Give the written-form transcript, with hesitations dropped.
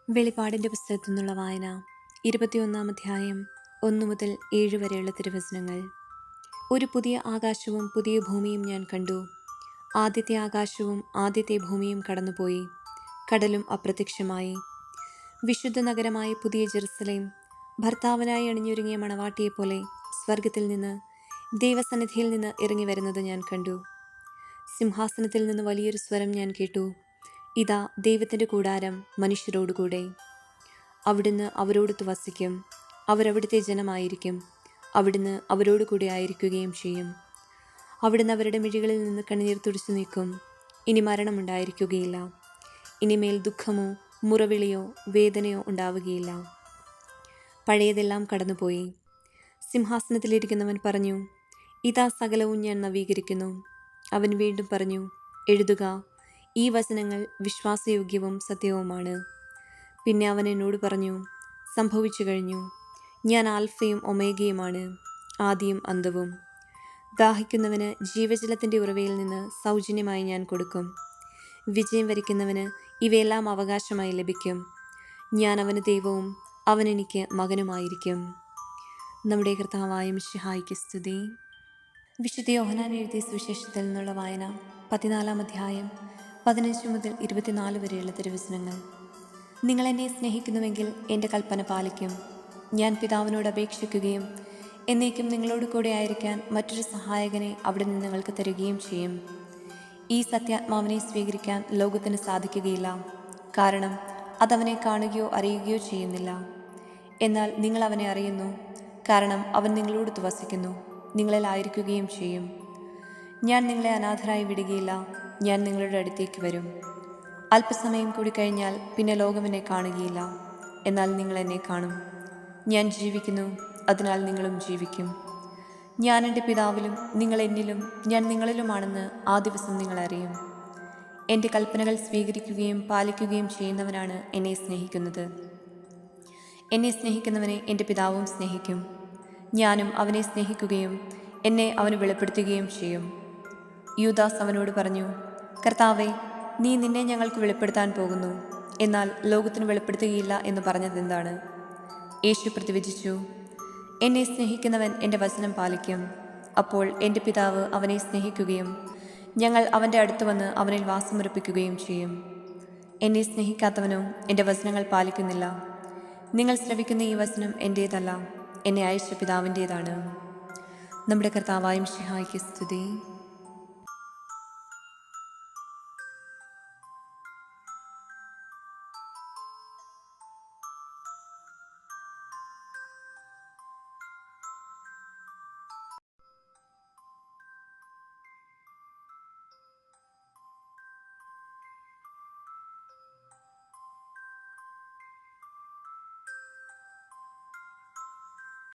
വെളിപാടിൻ്റെ പുസ്തകത്തിൽ നിന്നുള്ള വായന 21 അധ്യായം 1 മുതൽ 7 വരെയുള്ള തിരുവചനങ്ങൾ. ഒരു പുതിയ ആകാശവും പുതിയ ഭൂമിയും ഞാൻ കണ്ടു. ആദ്യത്തെ ആകാശവും ആദ്യത്തെ ഭൂമിയും കടന്നുപോയി, കടലും അപ്രത്യക്ഷമായി. വിശുദ്ധ നഗരമായ പുതിയ ജെറുസലേം ഭർത്താവിനായി അണിഞ്ഞൊരുങ്ങിയ മണവാട്ടിയെപ്പോലെ സ്വർഗത്തിൽ നിന്ന്, ദൈവസന്നിധിയിൽ നിന്ന് ഇറങ്ങി വരുന്നത് ഞാൻ കണ്ടു. സിംഹാസനത്തിൽ നിന്ന് വലിയൊരു സ്വരം ഞാൻ കേട്ടു: ഇതാ, ദൈവത്തിൻ്റെ കൂടാരം മനുഷ്യരോടുകൂടെ. അവിടുന്ന് അവരോടൊത്ത് വസിക്കും. അവരവിടുത്തെ ജനമായിരിക്കും. അവിടുന്ന് അവരോട് കൂടെ ആയിരിക്കുകയും ചെയ്യും. അവിടുന്ന് അവരുടെ മിഴികളിൽ നിന്ന് കണ്ണുനീർ തുടച്ചു നീക്കും. ഇനി മരണമുണ്ടായിരിക്കുകയില്ല. ഇനിമേൽ ദുഃഖമോ മുറവിളിയോ വേദനയോ ഉണ്ടാവുകയില്ല. പഴയതെല്ലാം കടന്നുപോയി. സിംഹാസനത്തിലിരിക്കുന്നവൻ പറഞ്ഞു: ഇതാ, സകലവും ഞാൻ നവീകരിക്കുന്നു. അവൻ വീണ്ടും പറഞ്ഞു: എഴുതുക, ഈ വചനങ്ങൾ വിശ്വാസയോഗ്യവും സത്യവുമാണ്. പിന്നെ അവൻ എന്നോട് പറഞ്ഞു: സംഭവിച്ചു കഴിഞ്ഞു. ഞാൻ ആൽഫയും ഒമേഗയുമാണ്, ആദിയും അന്തവും. ദാഹിക്കുന്നവന് ജീവജലത്തിൻ്റെ ഉറവയിൽ നിന്ന് സൗജന്യമായി ഞാൻ കൊടുക്കും. വിജയം വരിക്കുന്നവന് ഇവയെല്ലാം അവകാശമായി ലഭിക്കും. ഞാൻ അവന് ദൈവവും അവൻ എനിക്ക് മകനുമായിരിക്കും. നമ്മുടെ കർത്താവായ മിശിഹായ്ക്ക് സ്തുതി. വിശുദ്ധ യോഹന്നാൻ എഴുതിയ സുവിശേഷത്തിൽ നിന്നുള്ള വായന 14 അധ്യായം 15 മുതൽ 24 വരെയുള്ള തിരുവചനങ്ങൾ. നിങ്ങൾ എന്നെ സ്നേഹിക്കുന്നുവെങ്കിൽ എൻ്റെ കൽപ്പന പാലിക്കും. ഞാൻ പിതാവിനോട് അപേക്ഷിക്കുകയും എന്നേക്കും നിങ്ങളോട് കൂടെ ആയിരിക്കാൻ മറ്റൊരു സഹായകനെ അവിടെ നിന്ന് നിങ്ങൾക്ക് തരികയും ചെയ്യും. ഈ സത്യാത്മാവിനെ സ്വീകരിക്കാൻ ലോകത്തിന് സാധിക്കുകയില്ല, കാരണം അതവനെ കാണുകയോ അറിയുകയോ ചെയ്യുന്നില്ല. എന്നാൽ നിങ്ങൾ അവനെ അറിയുന്നു, കാരണം അവൻ നിങ്ങളോടൊത്ത് വസിക്കുന്നു, നിങ്ങളിലായിരിക്കുകയും ചെയ്യും. ഞാൻ നിങ്ങളെ അനാഥരായി വിടുകയില്ല. ഞാൻ നിങ്ങളുടെ അടുത്തേക്ക് വരും. അല്പസമയം കൂടി കഴിഞ്ഞാൽ പിന്നെ ലോകം എന്നെ കാണുകയില്ല, എന്നാൽ നിങ്ങൾ എന്നെ കാണും. ഞാൻ ജീവിക്കുന്നു, അതിനാൽ നിങ്ങളും ജീവിക്കും. ഞാൻ എൻ്റെ പിതാവിലും നിങ്ങൾ എന്നിലും ഞാൻ നിങ്ങളിലുമാണെന്ന് ആ ദിവസം നിങ്ങൾ അറിയും. എൻ്റെ കൽപ്പനകൾ സ്വീകരിക്കുകയും പാലിക്കുകയും ചെയ്യുന്നവനാണ് എന്നെ സ്നേഹിക്കുന്നത്. എന്നെ സ്നേഹിക്കുന്നവനെ എൻ്റെ പിതാവും സ്നേഹിക്കും. ഞാനും അവനെ സ്നേഹിക്കുകയും എന്നെ അവന് വെളിപ്പെടുത്തുകയും ചെയ്യും. യൂദാസ് അവനോട് പറഞ്ഞു: കർത്താവേ, നീ നിന്നെ ഞങ്ങൾക്ക് വെളിപ്പെടുത്താൻ പോകുന്നു, എന്നാൽ ലോകത്തിന് വെളിപ്പെടുത്തുകയില്ല എന്ന് പറഞ്ഞതെന്താണ്? യേശു പ്രതിവചിച്ചു: എന്നെ സ്നേഹിക്കുന്നവൻ എൻ്റെ വചനം പാലിക്കും. അപ്പോൾ എൻ്റെ പിതാവ് അവനെ സ്നേഹിക്കുകയും ഞങ്ങൾ അവൻ്റെ അടുത്ത് വന്ന് അവനിൽ വാസമുറപ്പിക്കുകയും ചെയ്യും. എന്നെ സ്നേഹിക്കാത്തവനോ എൻ്റെ വചനങ്ങൾ പാലിക്കുന്നില്ല. നിങ്ങൾ ശ്രവിക്കുന്ന ഈ വചനം എൻ്റേതല്ല, എന്നെ അയച്ച പിതാവിൻ്റേതാണ്. നമ്മുടെ കർത്താവായ മിശിഹായ്ക്ക് സ്തുതി.